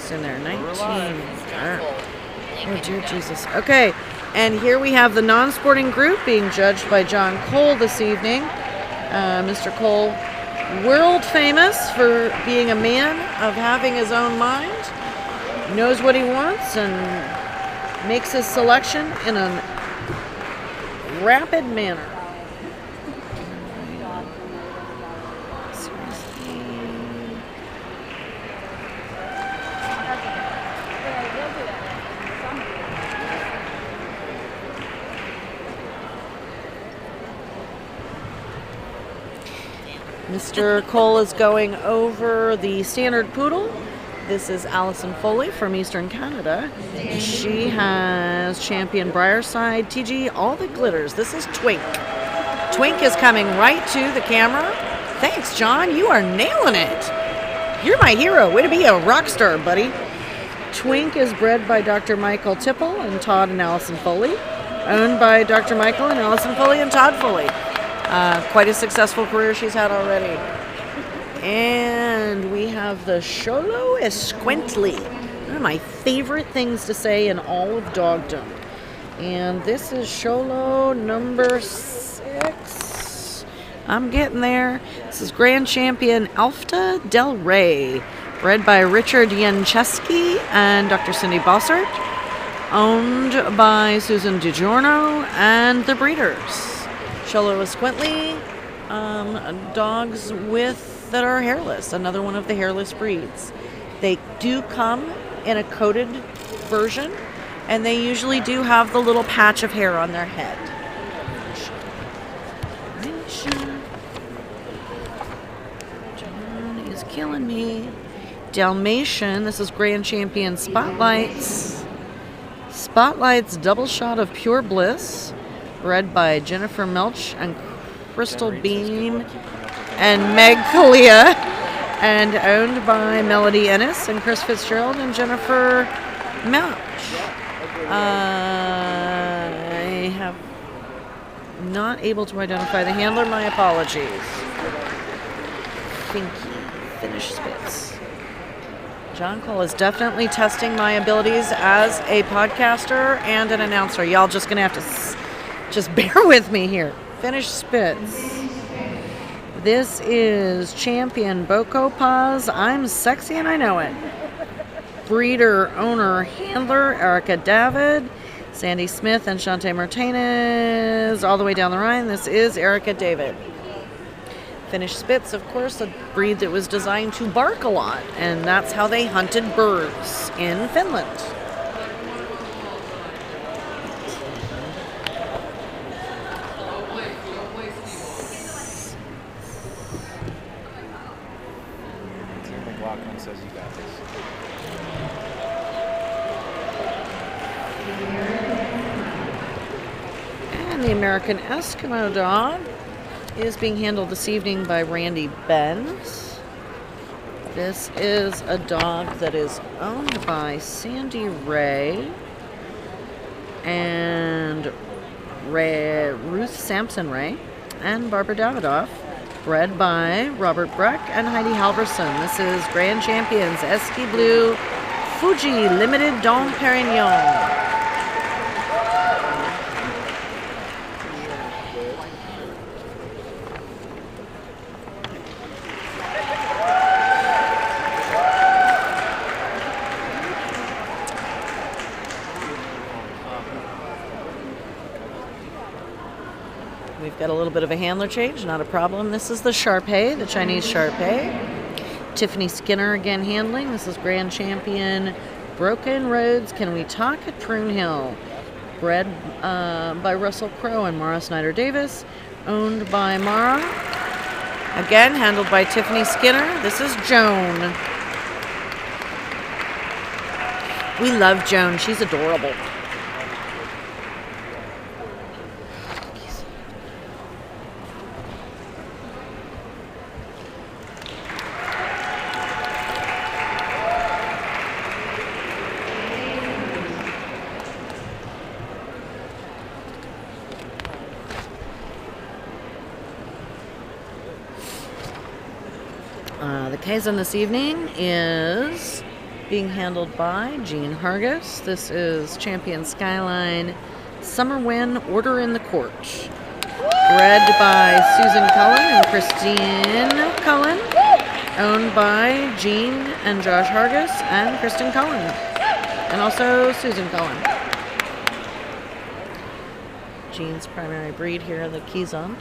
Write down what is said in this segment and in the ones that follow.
It's in there. 19. Oh, dear Jesus. Okay. And here we have the non-sporting group being judged by Jon Cole this evening. Mr. Cole, world famous for being a man of having his own mind, knows what he wants, and makes his selection in a rapid manner. Mr. Cole is going over the standard poodle. This is Allison Foley from Eastern Canada. She has champion Brierside, TG, all the glitters. This is Twink. Twink is coming right to the camera. Thanks, John. You are nailing it. You're my hero. Way to be a rock star, buddy. Twink is bred by Dr. Michael Tipple and Todd and Allison Foley. Owned by Dr. Michael and Allison Foley and Todd Foley. Quite a successful career she's had already. And we have the Xolo Escuintli. One of my favorite things to say in all of dogdom. And this is Xolo number 6. I'm getting there. This is Grand Champion Alfta Del Rey, bred by Richard Jancheski and Dr. Cindy Bossert. Owned by Susan DiGiorno and the breeders. Xolo Escuintli, dogs that are hairless, another one of the hairless breeds. They do come in a coated version, and they usually do have the little patch of hair on their head. John is killing me. Dalmatian, this is Grand Champion Spotlights. Spotlights double shot of pure bliss. Bred by Jennifer Melch and Crystal Beam and Meg Kalia, and owned by Melody Ennis and Chris Fitzgerald and Jennifer Melch. I have not able to identify the handler. My apologies. Finky, finish spits. Jon Cole is definitely testing my abilities as a podcaster and an announcer. Y'all just gonna have to just bear with me here. Finish spits. This is Champion Boko Paz. I'm sexy and I know it. Breeder, owner, handler, Erica David, Sandy Smith, and Shante Martinez. All the way down the line, this is Erica David. Finnish Spitz, of course, a breed that was designed to bark a lot, and that's how they hunted birds in Finland. Says you got this. And the American Eskimo dog is being handled this evening by Randy Benz. This is a dog that is owned by Sandy Ray and Ruth Sampson Ray and Barbara Davidoff. Bred by Robert Breck and Heidi Halverson. This is Grand Champions Esky Blue Fuji Limited Dom Perignon. We've got a little bit of a handler change, not a problem. This is the Shar-Pei, the Chinese Shar-Pei. Tiffany Skinner again handling. This is Grand Champion Broken Roads Can We Talk at Prune Hill. Bred by Russell Crowe and Mara Snyder Davis. Owned by Mara. Again, handled by Tiffany Skinner. This is Joan. We love Joan. She's adorable. The Kaizen this evening is being handled by Jean Hargis. This is Champion Skyline Summer Win Order in the Court. Bred by Susan Cullen and Christine Cullen. Owned by Jean and Josh Hargis and Kristen Cullen. And also Susan Cullen. Jean's primary breed here, the Keysond.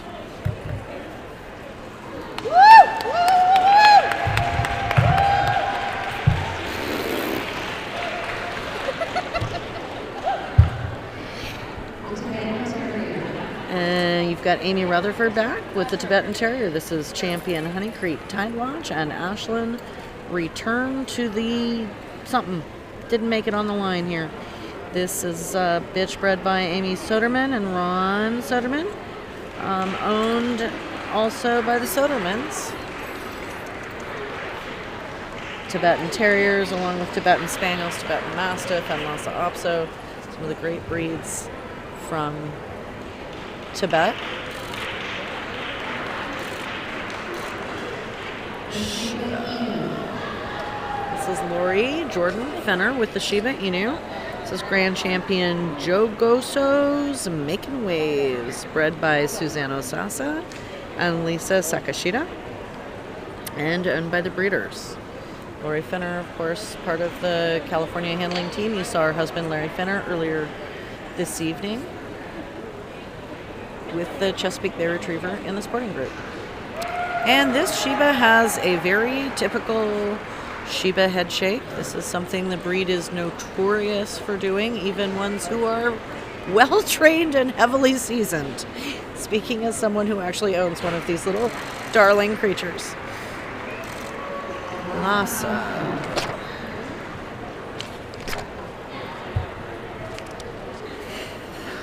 And you've got Amy Rutherford back with the Tibetan Terrier. This is Champion Honey Creek Tide Watch, and Ashlyn Return to the something. Didn't make it on the line here. This is a bitch bred by Amy Soderman and Ron Soderman. Owned also by the Sodermans. Tibetan Terriers along with Tibetan Spaniels, Tibetan Mastiff, and Lhasa Apso. Some of the great breeds from Tibet. This is Lori Jordan Fenner with the Shiba Inu. This is Grand Champion Joe Gosso's Making Waves, bred by Suzanne Osasa and Lisa Sakashita, and owned by the breeders. Lori Fenner, of course, part of the California handling team. You saw her husband Larry Fenner earlier this evening with the Chesapeake Bay Retriever in the sporting group. And this Shiba has a very typical Shiba head shake. This is something the breed is notorious for doing, even ones who are well trained and heavily seasoned. Speaking as someone who actually owns one of these little darling creatures. Lhasa.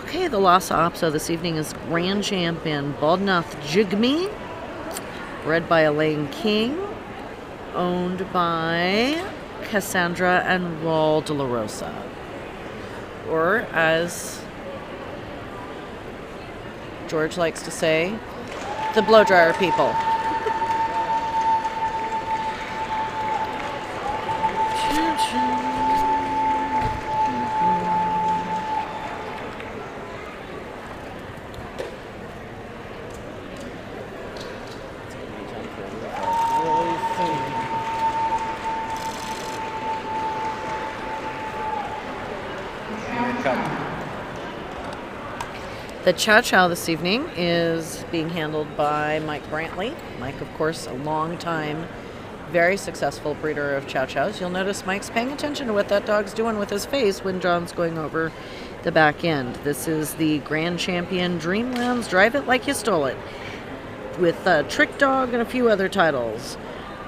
Okay, the Lhasa Apso this evening is Grand Champion Baldnath Jigme, bred by Elaine King, owned by Cassandra and Raul De La Rosa. Or, as George likes to say, the blow dryer people. The Chow Chow this evening is being handled by Mike Brantley. Mike, of course, a long time, very successful breeder of Chow Chows. You'll notice Mike's paying attention to what that dog's doing with his face when John's going over the back end. This is the Grand Champion Dreamlands Drive It Like You Stole It, with Trick Dog and a few other titles.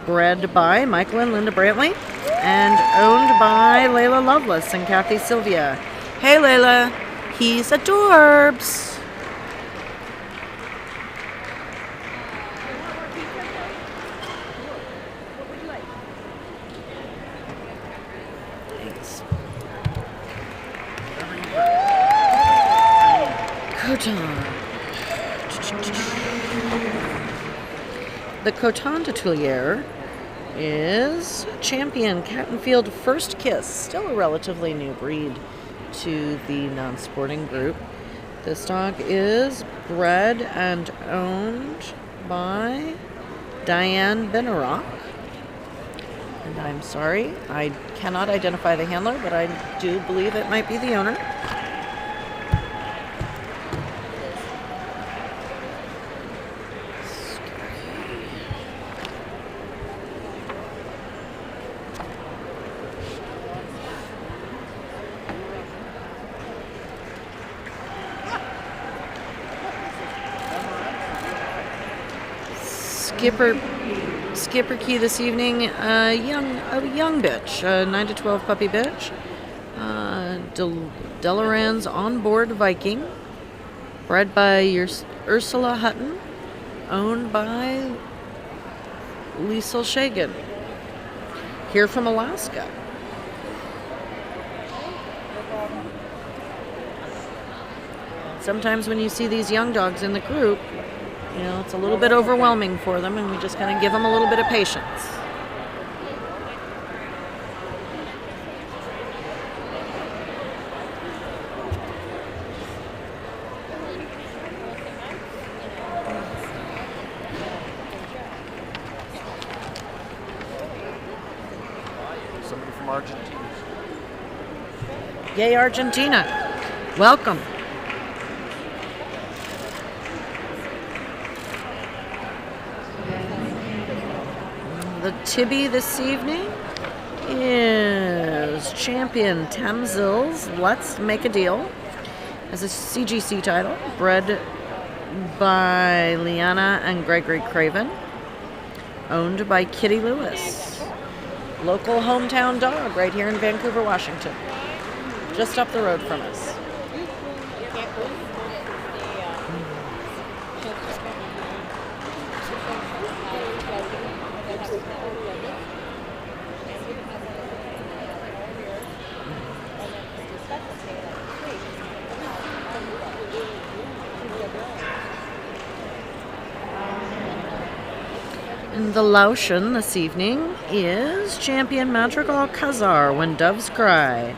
Bred by Michael and Linda Brantley and owned by Layla Lovelace and Kathy Sylvia. Hey, Layla. He's adorbs. Thanks. Coton. The Coton de Tuileries is Champion Cattenfield First Kiss, still a relatively new breed to the non-sporting group. This dog is bred and owned by Diane Benarock. And I'm sorry, I cannot identify the handler, but I do believe it might be the owner. Skipper Key this evening, a young bitch, a 9 to 12 puppy bitch. Delaran's Onboard Viking, bred by Ursula Hutton, owned by Liesl Shagan, here from Alaska. Sometimes when you see these young dogs in the group, you know, it's a little bit overwhelming for them, and we just kind of give them a little bit of patience. somebody from Argentina. Yay, Argentina. Welcome. The Tibby this evening is champion Tamzil's Let's Make a Deal as a CGC title, bred by Liana and Gregory Craven, owned by Kitty Lewis. Local hometown dog right here in Vancouver, Washington, just up the road from us. And the Laotian this evening is champion Madrigal Khazar, When Doves Cry.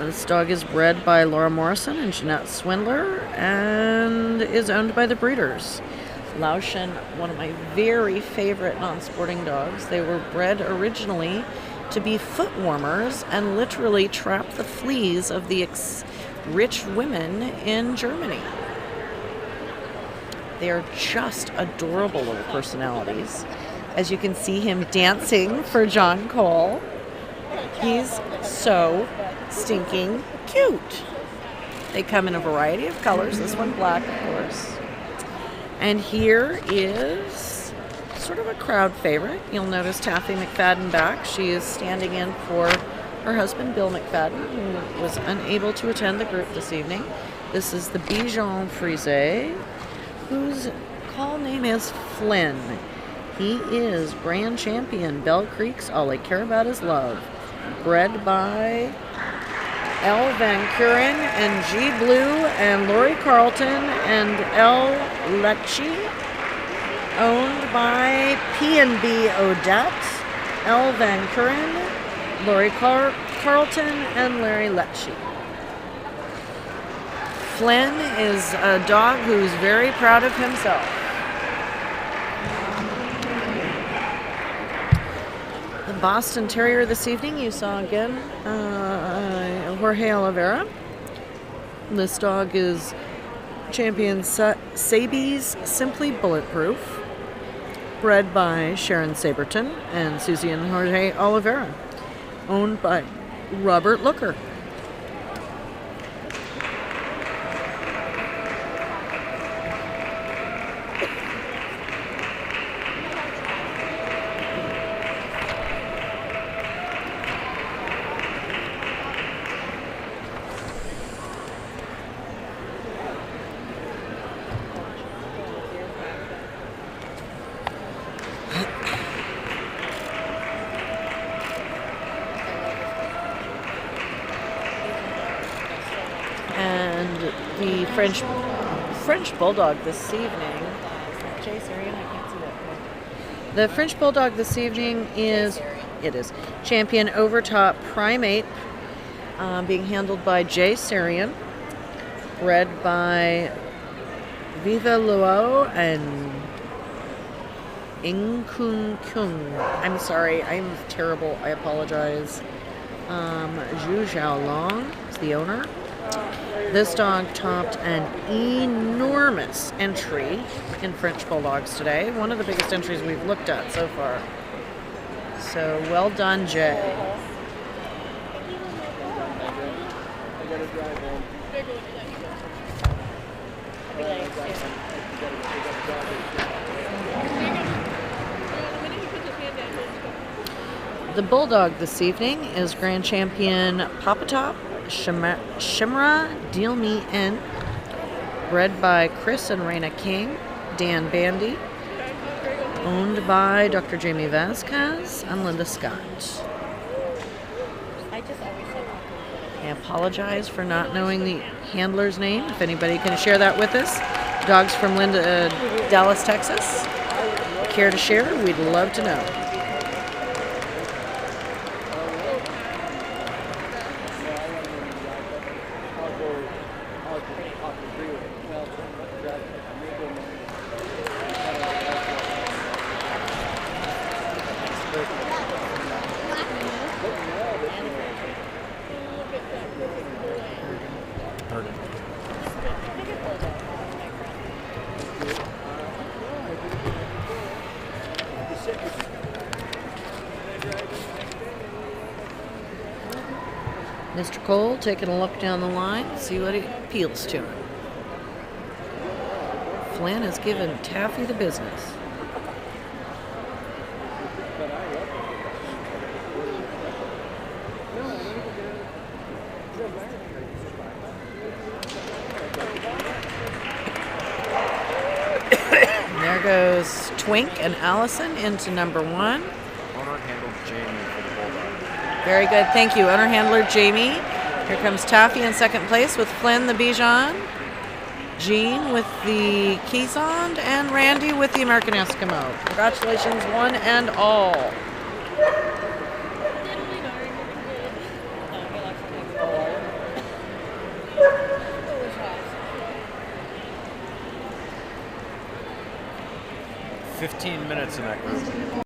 This dog is bred by Laura Morrison and Jeanette Swindler and is owned by the breeders. Laotian, one of my very favorite non-sporting dogs. They were bred originally to be foot warmers and literally trap the fleas of the rich women in Germany. They are just adorable little personalities. As you can see him dancing for Jon Cole. He's so stinking cute. They come in a variety of colors. This one black, of course. And here is sort of a crowd favorite. You'll notice Taffy McFadden back. She is standing in for her husband, Bill McFadden, who was unable to attend the group this evening. This is the Bichon Frise, whose call name is Flynn. He is grand champion Bell Creek's All I Care About Is Love, bred by L. Van Kuren and G. Blue and Lori Carlton and L. Lecce, owned by P&B Odette, L. Van Kuren, Lori Carlton, and Larry Lecce. Flynn is a dog who's very proud of himself. The Boston Terrier this evening, you saw again, Jorge Oliveira. This dog is champion Sabi's Simply Bulletproof, bred by Sharon Saberton and Susie and Jorge Oliveira, owned by Robert Looker. And the French Bulldog this evening. Jay Syrian, I can't see that. The French Bulldog this evening is champion Overtop Primate, being handled by Jay Syrian, bred by Viva Luo and Inkun Kung. I'm sorry, I'm terrible. I apologize. Zhu Xiaolong is the owner. This dog topped an enormous entry in French Bulldogs today. One of the biggest entries we've looked at so far. So well done, Jay. The Bulldog this evening is grand champion Papa Top Shimra Deal Me In, bred by Chris and Raina King, Dan Bandy, owned by Dr. Jamie Vasquez and Linda Scott. I apologize for not knowing the handler's name. If anybody can share that with us. Dogs from Dallas, Texas. Care to share? We'd love to know. Mr. Cole taking a look down the line, see what appeals to him. Flynn has given Taffy the business. There goes Twink and Allison into number 1. Owner handled Jamie for the Bulldog. Very good. Thank you. Owner handler Jamie. Here comes Taffy in second place with Flynn the Bichon, Jean with the Keysond, and Randy with the American Eskimo. Congratulations, one and all. 15 minutes in that group.